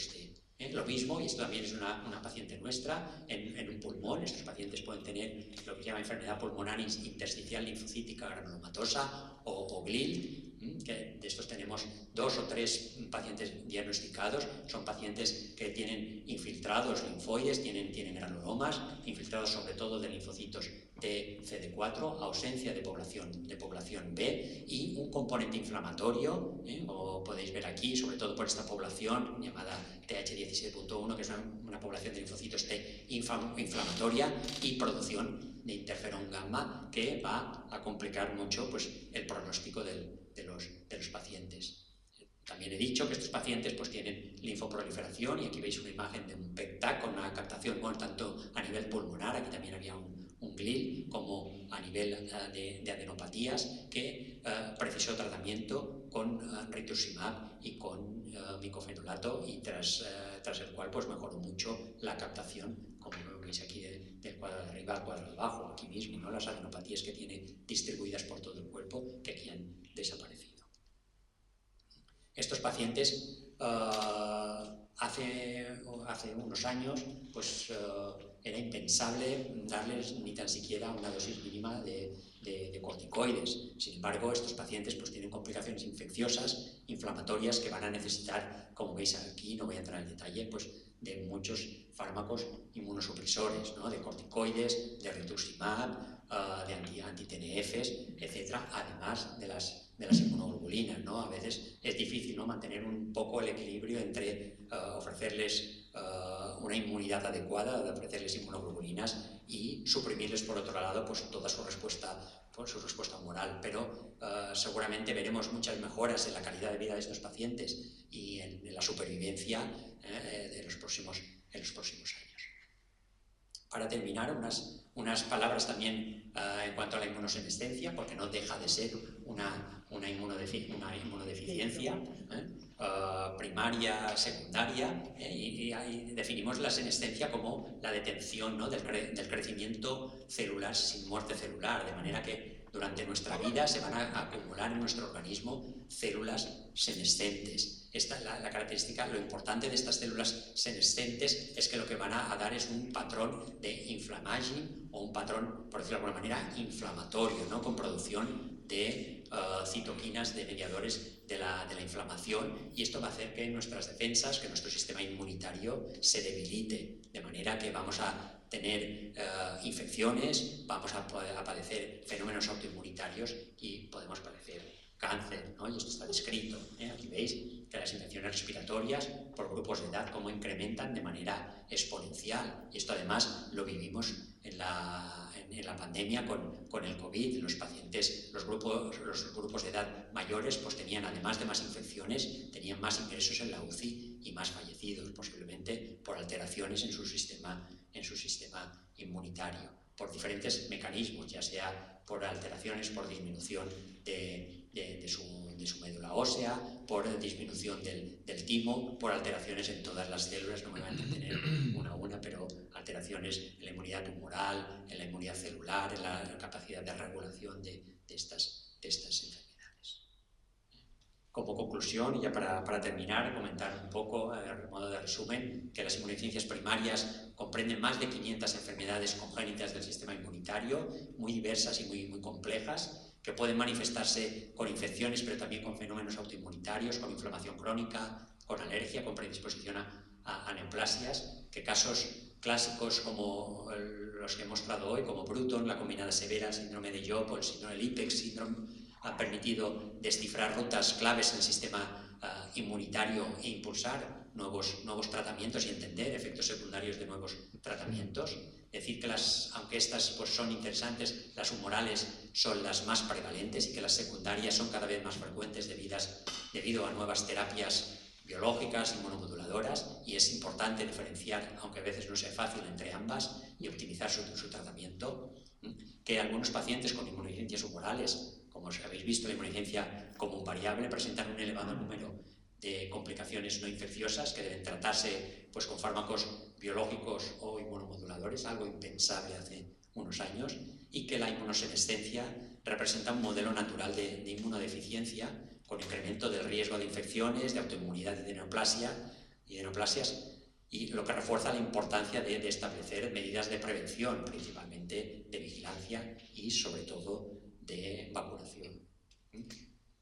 T. Lo mismo, y esto también es una paciente nuestra, en un pulmón. Estos pacientes pueden tener lo que se llama enfermedad pulmonar intersticial linfocítica granulomatosa o GLIL, que de estos tenemos 2 o 3 pacientes diagnosticados. Son pacientes que tienen infiltrados linfoides, tienen granulomas, infiltrados sobre todo de linfocitos T, CD4, ausencia de población B y un componente inflamatorio, como podéis ver aquí, sobre todo por esta población llamada TH17.1, que es una población de linfocitos T inflamatoria y producción de interferón gamma, que va a complicar mucho, pues, el pronóstico de los pacientes. También he dicho que estos pacientes pues, tienen linfoproliferación, y aquí veis una imagen de un PEC-TAC con una captación, bueno, tanto a nivel pulmonar, aquí también había un GLIL, como a nivel de adenopatías, que precisó tratamiento con rituximab y con micofenolato, y tras el cual pues, mejoró mucho la captación, como veis aquí del cuadro de arriba al cuadro de abajo, aquí mismo, ¿no? Las adenopatías que tiene distribuidas por todo el cuerpo, que aquí han desaparecido. Estos pacientes hace unos años pues, era impensable darles ni tan siquiera una dosis mínima de corticoides. Sin embargo, estos pacientes pues, tienen complicaciones infecciosas, inflamatorias, que van a necesitar, como veis aquí, no voy a entrar en detalle, pues, de muchos fármacos inmunosupresores, ¿no? De corticoides, de rituximab, de anti-TNFs, etcétera, además de las inmunoglobulinas, ¿no? A veces es difícil, ¿no? Mantener un poco el equilibrio entre ofrecerles una inmunidad adecuada, de ofrecerles inmunoglobulinas y suprimirles por otro lado pues, toda su respuesta humoral. Pero seguramente veremos muchas mejoras en la calidad de vida de estos pacientes y en la supervivencia en los próximos años. Para terminar, unas palabras también en cuanto a la inmunosenescencia, porque no deja de ser una inmunodeficiencia primaria, secundaria, y definimos la senescencia como la detención, ¿no? del crecimiento celular sin muerte celular, de manera que durante nuestra vida se van a acumular en nuestro organismo células senescentes. La característica, lo importante de estas células senescentes es que lo que van a dar es un patrón de inflammaging, o un patrón, por decirlo de alguna manera, inflamatorio, ¿no? Con producción de citoquinas, de mediadores de la inflamación, y esto va a hacer que nuestras defensas, que nuestro sistema inmunitario se debilite, de manera que vamos a tener infecciones, vamos a padecer fenómenos autoinmunitarios y podemos padecer cáncer, ¿no? Y esto está descrito, ¿eh? Aquí veis que las infecciones respiratorias por grupos de edad cómo incrementan de manera exponencial, y esto además lo vivimos en la pandemia con el COVID. Los pacientes, los grupos de edad mayores pues tenían, además de más infecciones, tenían más ingresos en la UCI y más fallecidos, posiblemente por alteraciones en su sistema inmunitario, por diferentes mecanismos, ya sea por alteraciones, por disminución de su médula ósea, por disminución del timo, por alteraciones en todas las células, no me voy a entretener una a una, pero alteraciones en la inmunidad tumoral, en la inmunidad celular, en la capacidad de regulación de estas enfermedades. Como conclusión, y ya para terminar, comentar un poco, a modo de resumen, que las inmunodeficiencias primarias comprenden más de 500 enfermedades congénitas del sistema inmunitario, muy diversas y muy complejas, que pueden manifestarse con infecciones, pero también con fenómenos autoinmunitarios, con inflamación crónica, con alergia, con predisposición a neoplasias, que casos clásicos como los que he mostrado hoy, como Bruton, la combinada severa, el síndrome de Job o el síndrome del IPEX, ha permitido descifrar rutas claves en el sistema inmunitario e impulsar nuevos tratamientos y entender efectos secundarios de nuevos tratamientos. Decir que aunque estas pues, son interesantes, las humorales son las más prevalentes y que las secundarias son cada vez más frecuentes debido a nuevas terapias biológicas, inmunomoduladoras, y es importante diferenciar, aunque a veces no sea fácil, entre ambas y optimizar su tratamiento. Que algunos pacientes con inmunodeficiencias humorales, como os habéis visto, la inmunodeficiencia común variable, presentan un elevado número de complicaciones no infecciosas que deben tratarse pues, con fármacos biológicos o inmunomoduladores, algo impensable hace unos años, y que la inmunosenescencia representa un modelo natural de inmunodeficiencia con incremento del riesgo de infecciones, de autoinmunidad y de neoplasias, y lo que refuerza la importancia de establecer medidas de prevención, principalmente de vigilancia y sobre todo de vacunación.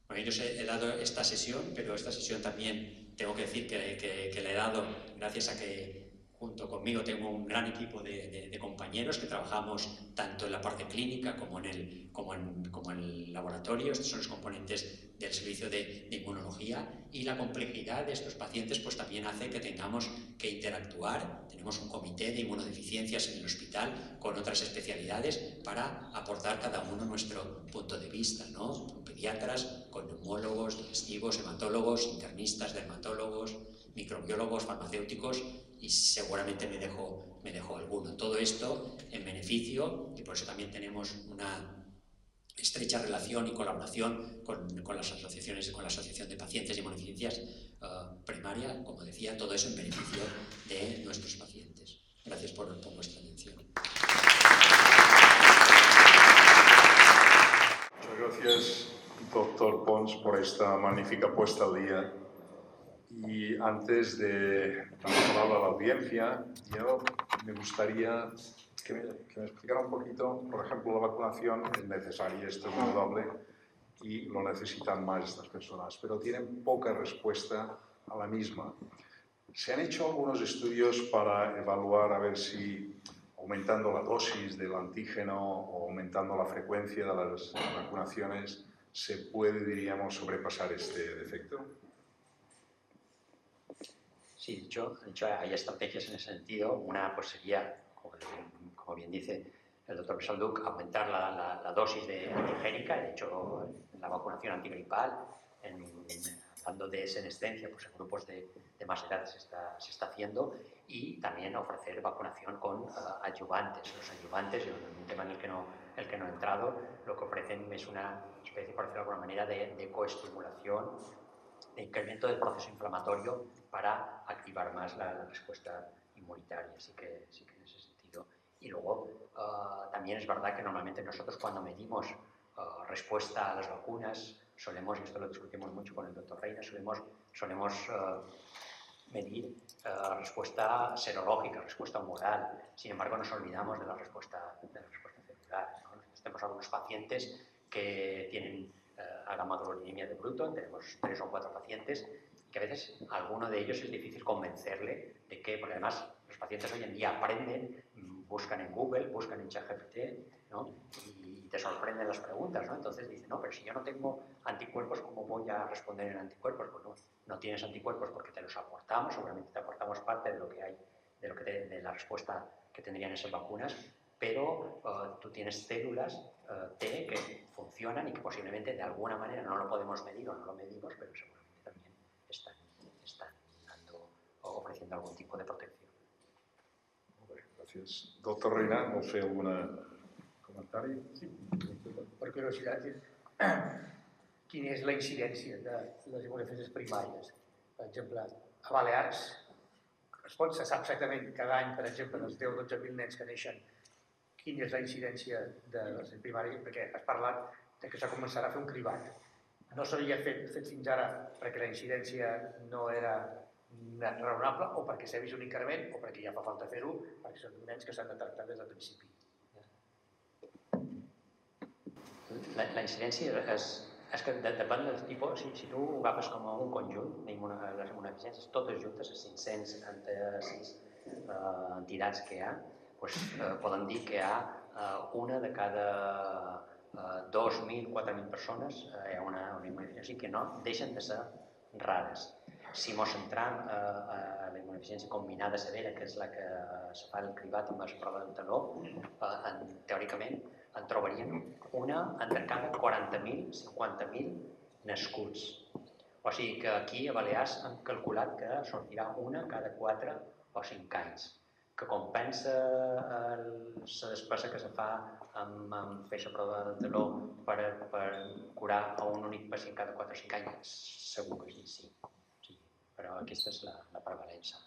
Bueno, yo he dado esta sesión, pero esta sesión también tengo que decir que la he dado gracias a que junto conmigo tengo un gran equipo de compañeros que trabajamos tanto en la parte clínica como en el laboratorio. Estos son los componentes del servicio de inmunología, y la complejidad de estos pacientes pues también hace que tengamos que interactuar. Tenemos un comité de inmunodeficiencias en el hospital con otras especialidades para aportar cada uno nuestro punto de vista, ¿no? Con pediatras, con neumólogos, digestivos, hematólogos, internistas, dermatólogos, microbiólogos, farmacéuticos, y seguramente me dejo alguno. Todo esto en beneficio, y por eso también tenemos una estrecha relación y colaboración con las asociaciones, con la Asociación de Pacientes de Inmunodeficiencias Primaria, como decía, todo eso en beneficio de nuestros pacientes. Gracias por vuestra atención. Muchas gracias, doctor Pons, por esta magnífica puesta al día. Y antes de hablar a la audiencia, yo me gustaría que me explicara un poquito, por ejemplo, la vacunación es necesaria, esto es indudable, y lo necesitan más estas personas, pero tienen poca respuesta a la misma. Se han hecho algunos estudios para evaluar a ver si aumentando la dosis del antígeno o aumentando la frecuencia de las vacunaciones se puede, diríamos, sobrepasar este defecto. Sí, de hecho hay estrategias en ese sentido. Una pues sería, como bien dice el doctor Besalduc, aumentar la dosis antigénica. De hecho, en la vacunación antigripal, hablando de senescencia, pues en grupos de más edad se está haciendo, y también ofrecer vacunación con adyuvantes. Los adyuvantes, un tema en el que no he entrado, lo que ofrecen es una especie, por decirlo de alguna manera, de coestimulación, de incremento del proceso inflamatorio para activar más la respuesta inmunitaria. Así que en ese sentido. Y luego también es verdad que normalmente nosotros cuando medimos respuesta a las vacunas solemos, y esto lo discutimos mucho con el doctor Reina, solemos medir respuesta serológica, respuesta humoral. Sin embargo, nos olvidamos de la respuesta celular, ¿no? Nosotros tenemos algunos pacientes que tienen agammaglobulinemia de Bruton, tenemos 3 o 4 pacientes, que a veces a alguno de ellos es difícil convencerle de que, porque además los pacientes hoy en día aprenden buscan en Google, buscan en ChatGPT, ¿no? Y te sorprenden las preguntas, ¿no? Entonces dicen, no, pero si yo no tengo anticuerpos, ¿cómo voy a responder en anticuerpos? Pues no tienes anticuerpos porque te los aportamos, seguramente te aportamos parte de lo que hay, de la respuesta que tendrían esas vacunas, pero tú tienes células T que funcionan y que posiblemente de alguna manera no lo podemos medir o no lo medimos, pero seguramente también están ofreciendo algún tipo de protecció. Molt bé, gràcies. Doctor Reina, vol fer algun comentari? Sí, per curiositat, quina és la incidència de les immunofícies primàries? Per exemple, a Balears se sap exactament cada any, per exemple, dels 10 o 12.000 nens que neixen, quina és la incidència de les primàries, perquè has parlat que s'ha començat a fer un cribat. No s'havia fet fins ara perquè la incidència no era raonable o perquè s'ha vist un increment o perquè ja fa falta fer-ho perquè són nens que s'han de tractar des del principi. La incidència és que depèn del tipus. Si tu ho agafes com un conjunt, les immunodeficiències, totes juntes, les 576 entitats que hi ha, poden dir que hi ha una de cada 2.000, 4.000 persones hi ha una immunodeficiència que no deixen de ser rares. Si ens centram a la immunodeficiència combinada severa, que és la que es fa el cribat amb la prova del taló, teòricament en trobarien una entre cada 40.000 i 50.000 nascuts. O sigui que aquí a Balears han calculat que sortirà una cada 4 o 5 anys, que compensa la despesa que se fa amb fer la prova del taló per curar a un únic pacient cada 4 o 5 anys. Segur que sí. Però aquesta és la prevalença.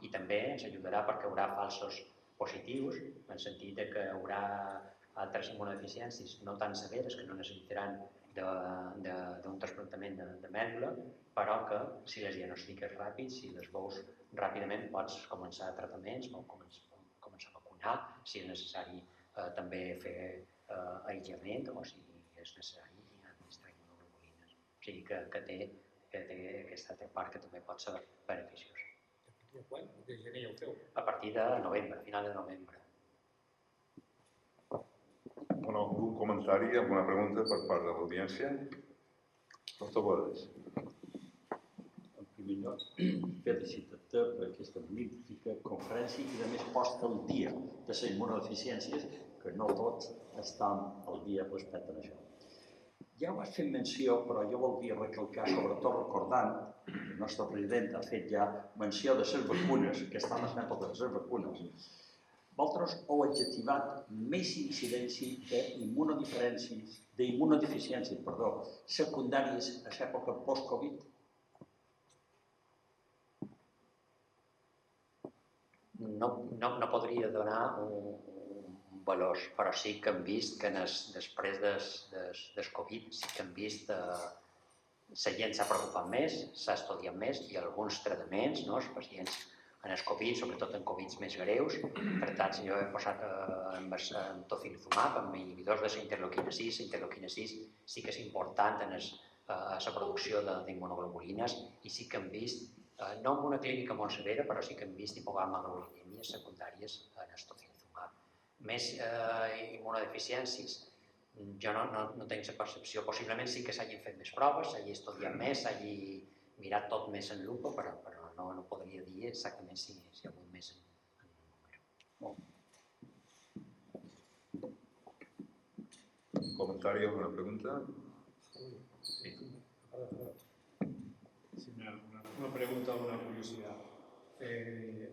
I també ens ajudarà perquè hi haurà falsos positius, en el sentit que hi haurà altres immunodeficiències no tan severes que no necessitaran d'un trasplantament de mèdula, però que si les diagnostiques ràpid, si les veus ràpidament, pots començar tractaments, començar a vacunar, si és necessari també fer aïllament o si és necessari administrar immunoglobulines. O sigui que té aquesta part que també pot ser beneficiosa. De quan? De gener ja ho feu? A partir de novembre, final de novembre. Bueno, algun comentari, alguna pregunta per part de l'audiència? Doctor Bodes. En primer lloc, felicitar-te per aquesta magnífica conferència i a més posta al dia de les immunodeficiències, que no tots estan al dia respecte a això. Ja ho has fet menció, però jo voldria recalcar, sobretot recordant que el nostre president ha fet ja menció de les vacunes, que estan en època de les vacunes. Vosaltres heu adjectivat més incidència d'immunodeficiències secundàries a l'època post-Covid? No podria donar un valors, però sí que hem vist que després del Covid sí que hem vist la gent s'ha preocupat més, s'ha estudiat més i alguns tractaments, els pacients en el Covid, sobretot en Covids més greus, per tant, jo he posat amb tocilizumab, amb inhibidors de la interleuquina 6. La interleuquina 6 sí que és important en la producció d'immunoglobulines i sí que hem vist, no en una clínica molt severa, però sí que hem vist hipogamaglobulinèmies secundàries en el tocilizumab. Més immunodeficiències, jo no tinc la percepció. Possiblement sí que s'hagin fet més proves, s'hagi estudiat més, s'hagi mirat tot més en lupa, però no podria dir exactament si hi ha hagut més en número. Un comentari, alguna pregunta? Sí, una pregunta o una curiosidad.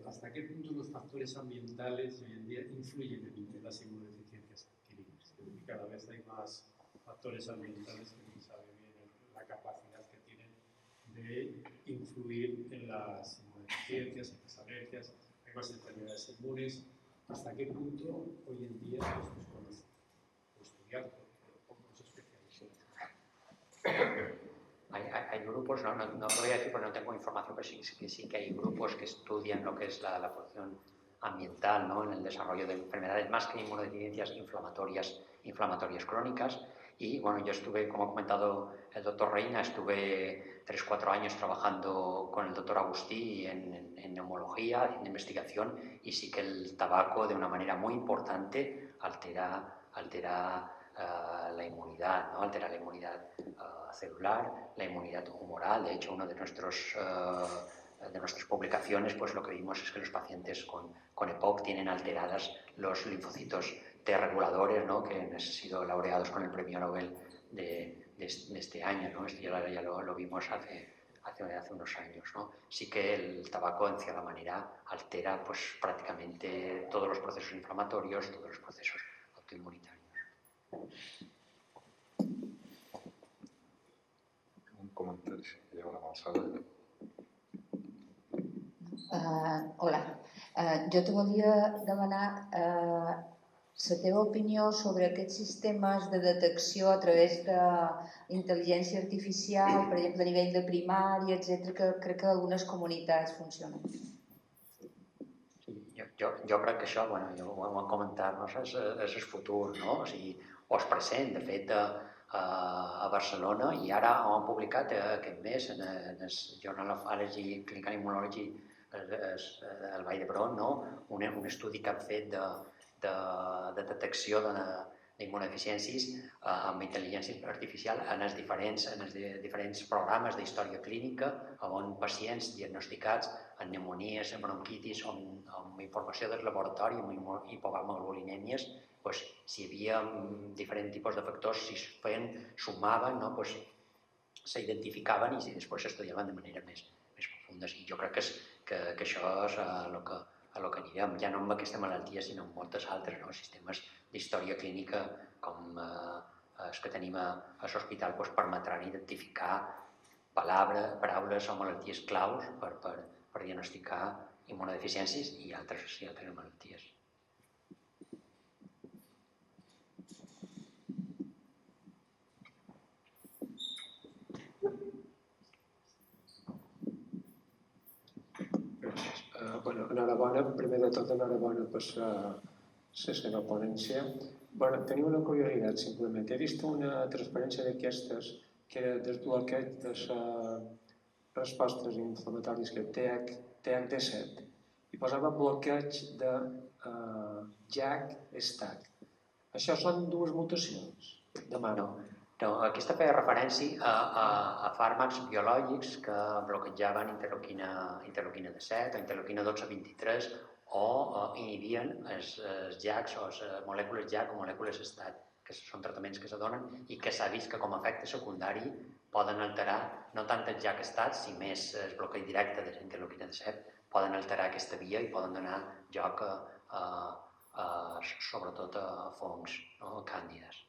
¿Hasta qué punto los factores ambientales hoy en día influyen en las inmunodeficiencias adquiridas? Cada vez hay más factores ambientales que no sabe bien la capacidad que tienen de influir en las inmunodeficiencias, en las alergias, hay más enfermedades inmunes. ¿Hasta qué punto hoy en día esto es conocido o estudiado por los especialistas? Hay grupos, no lo voy a decir porque no tengo información, pero sí que hay grupos que estudian lo que es la función ambiental, ¿no?, en el desarrollo de enfermedades más que inmunodeficiencias inflamatorias crónicas, Y bueno, yo estuve, como ha comentado el doctor Reina, estuve 3-4 años trabajando con el doctor Agustí en neumología, haciendo investigación, y sí que el tabaco de una manera muy importante altera la inmunidad, ¿no? Altera la inmunidad celular, la inmunidad humoral. De hecho, uno de nuestras publicaciones, pues lo que vimos es que los pacientes con EPOC tienen alteradas los linfocitos T reguladores, ¿no? Que han sido laureados con el premio Nobel de este año, ¿no? Esto ya lo vimos hace unos años, ¿no? Sí que el tabaco, en cierta manera, altera pues, prácticamente todos los procesos inflamatorios, todos los procesos autoinmunitarios. Un comentari, si hi ha una alçada. Hola, jo te volia demanar la teva opinió sobre aquests sistemes de detecció a través d'intel·ligència artificial, per exemple, a nivell de primària, etc., que crec que algunes comunitats funcionen. Jo crec que això, bueno, ja ho hem comentat, no? És el futur, no? O sigui, o el present, de fet, a Barcelona, i ara ho han publicat aquest mes en el Journal of Allergy, Clinical Immunology, el Vall d'Hebron, no? Un estudi que han fet de detecció d'immunodeficiències amb intel·ligència artificial en els diferents programes d'història clínica on pacients diagnosticats amb pneumonies, amb bronquitis, amb informació del laboratori, amb hipoglobulinèmies, si hi havia diferents tipus de factors, si es feien, sumaven, s'identificaven i després s'estudiaven de manera més profunda. I jo crec que això és el que anirem, ja no amb aquesta malaltia, sinó amb moltes altres sistemes d'història clínica com els que tenim a l'hospital permetran identificar paraules o malalties claus per diagnosticar immunodeficiències i altres malalties. Enhorabona, primer de tot enhorabona per la seva ponència. Tenia una curiositat, simplement. He vist una transparència d'aquestes que era desbloqueig de les respostes inflamatòries que THD7 i posava bloqueig de JAK-STAT. Això són dues mutacions? No, aquesta feia referència a fàrmacs biològics que bloquejaven interleuquina 17 o interleuquina 12-23 o inhibien els JAKs o les molècules JAK o molècules STAT, que són tractaments que se donen i que s'ha vist que com a efecte secundari poden alterar no tant els JAK-STAT, si més el bloqueig directe de l'interleuquina 17, poden alterar aquesta via i poden donar lloc sobretot a fongs, càndides.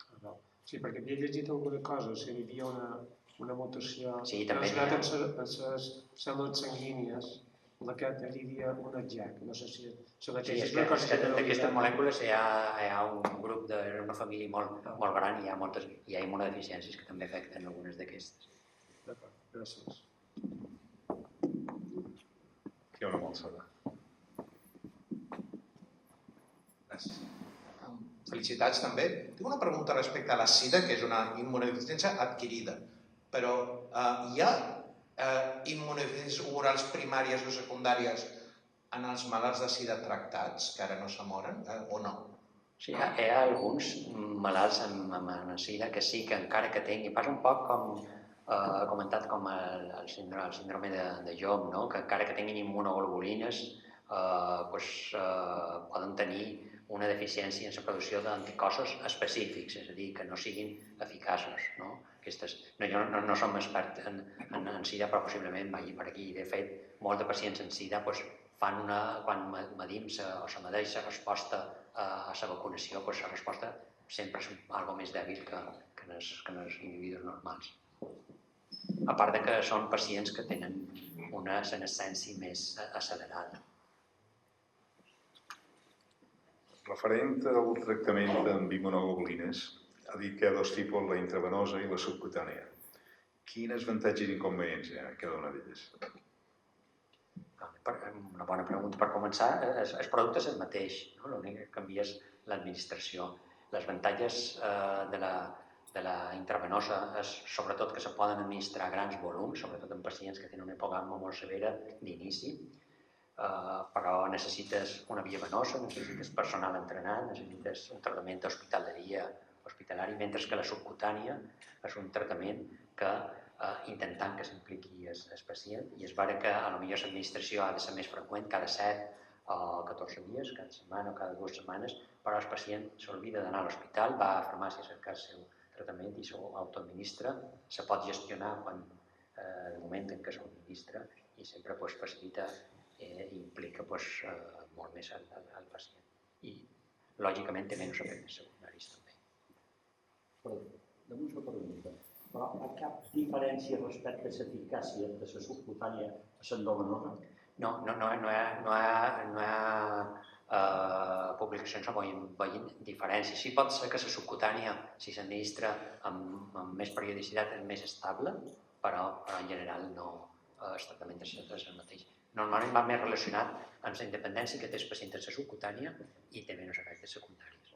Sí, perquè havia llegit alguna cosa, si hi havia una mutació relacionada amb les cèl·lules sanguínies, la que hi havia una JAK, no sé si la mateixa. Sí, és que d'aquestes molècules hi ha un grup, una família molt gran i hi ha immunodeficiències que també afecten algunes d'aquestes. D'acord, gràcies. Aquí hi ha una alçada. Gràcies. Felicitats també. Tinc una pregunta respecte a la SIDA, que és una immunodeficiència adquirida, però hi ha immunodeficiències humorals primàries o secundàries en els malalts de SIDA tractats, que ara no se moren, o no? Sí, hi ha alguns malalts amb SIDA que sí, que encara que tinguin, passa un poc com comentat com el síndrome de Young, que encara que tinguin immunoglobulines poden tenir una deficiència en la producció d'anticossos específics, és a dir, que no siguin eficaços. Jo no som expert en SIDA, però possiblement vagi per aquí. De fet, molts de pacients en SIDA fan quan medim o se medeix la resposta a la vacunació, la resposta sempre és una cosa més dèbil que en els individus normals. A part que són pacients que tenen una senescència més accelerada. Referent al tractament amb immunoglobulines, ha dit que hi ha dos tipus, la intravenosa i la subcutània. Quins avantatges i inconvenients hi ha en cada una d'elles? Una bona pregunta. Per començar, el producte és el mateix, l'únic que canvia és l'administració. Les avantatges de la intravenosa és sobretot que se poden administrar grans volums, sobretot en pacients que tenen una hipogàmia molt severa d'inici, però necessites una via venosa, necessites personal entrenat, necessites un tractament hospitalari, mentre que la subcutània és un tractament que intentant que s'impliqui el pacient i es veure que potser l'administració ha de ser més freqüent, cada 7 o 14 dies, cada setmana o cada 2 setmanes, però el pacient s'oblida d'anar a l'hospital, va a la farmàcia a cercar el seu tractament i s'ho autoadministra, se pot gestionar el moment en què s'administra i sempre facilita i implica molt més al pacient. I, lògicament, té menys efectes secundaris també. Damunt la pregunta, però hi ha cap diferència respecte a l'eficàcia de la subcutània a l'endovenosa? No hi ha publicacions on veiem diferències. Sí pot ser que la subcutània, si s'administra amb més periodicitat, és més estable, però en general no el tractament és el mateix. Normalment va més relacionat amb la independència que té el pacient en la subcutània i té menys efectes secundaris.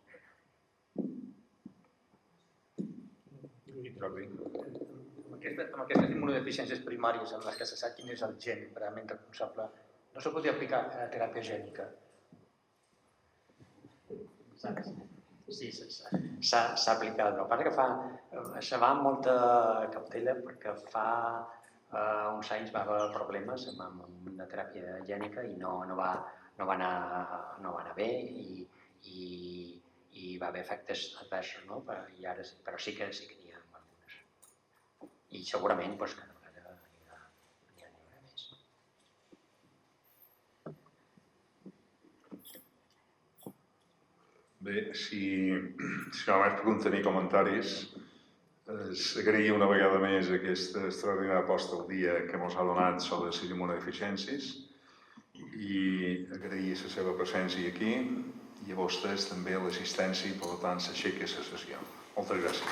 Amb aquestes immunodeficiències primàries en les que se sap quin és el gen realment responsable, no se podria aplicar teràpia gènica? Sí, s'ha aplicat. El que passa que se va amb molta cautela perquè fa uns anys va haver problemes amb una teràpia gènica i no va anar bé i va haver efectes adversos, no? Però sí que n'hi ha algunes. I segurament cada vegada n'hi haurà més. Bé, si només pregunten ni comentaris, agrair una vegada més aquesta extraordinària aposta al dia que ens ha donat sobre les immunodeficiències i agrair la seva presència aquí i a vostès també l'assistència i, per tant, s'aixeca la sessió. Moltes gràcies.